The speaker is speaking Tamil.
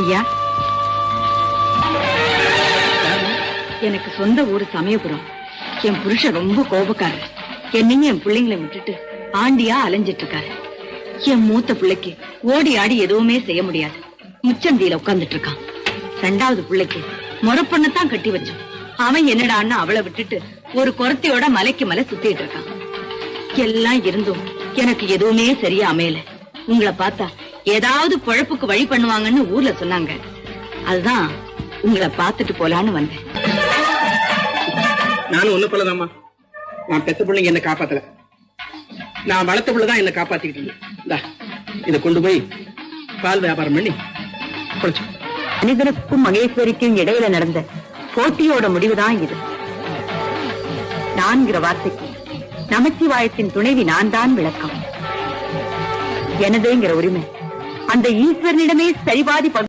ஐயா, எனக்கு சொந்த ஊரு சமயபுரம். என் புருஷன் ரொம்ப கோபக்காரர். என்னையும் என் பிள்ளைங்களை விட்டுட்டு ஆண்டியா அலைஞ்சிட்டு இருக்காரு. என் மூத்த பிள்ளைக்கு ஓடி ஆடி எதுவுமே செய்ய முடியாது. முச்சந்தியில உட்கார்ந்துட்டு இருக்கான். ரெண்டாவது பிள்ளைக்கு முறப்பொண்ணத்தான் கட்டி வச்சோம். அவன் என்னடான்னு அவளை விட்டுட்டு ஒரு குரத்தையோட மலைக்கு மலை சுத்திட்டு இருக்கான். எல்லாம் இருந்தும் எனக்கு எதுவுமே சரியா அமையல. உங்களை பார்த்தா ஏதாவது பொழப்புக்கு வழி பண்ணுவாங்கன்னு ஊர்ல சொன்னாங்க. அதுதான் உங்களை பார்த்துட்டு போலான்னு வந்தேன். நானும் ஒண்ணு போலதாம்மா. நான் பெத்த பிள்ளைங்க என்ன காப்பாத்தல, நான் வளர்த்த பிள்ளைதான் என்ன காப்பாத்திக்கிட்டு இருந்தேன். இதை கொண்டு போய் பால் வியாபாரம் பண்ணி குடிச்சு. மனிதனுக்கும் மகேஸ்வரிக்கும் இடையில நடந்த போட்டியோட முடிவுதான் இது. நான்கிற வார்த்தைக்கு நமச்சிவாயத்தின் துணைவி நான் தான் விளக்கம். எனதேங்கிற உரிமை அந்த ஈஸ்வரனிடமே சரிபாதி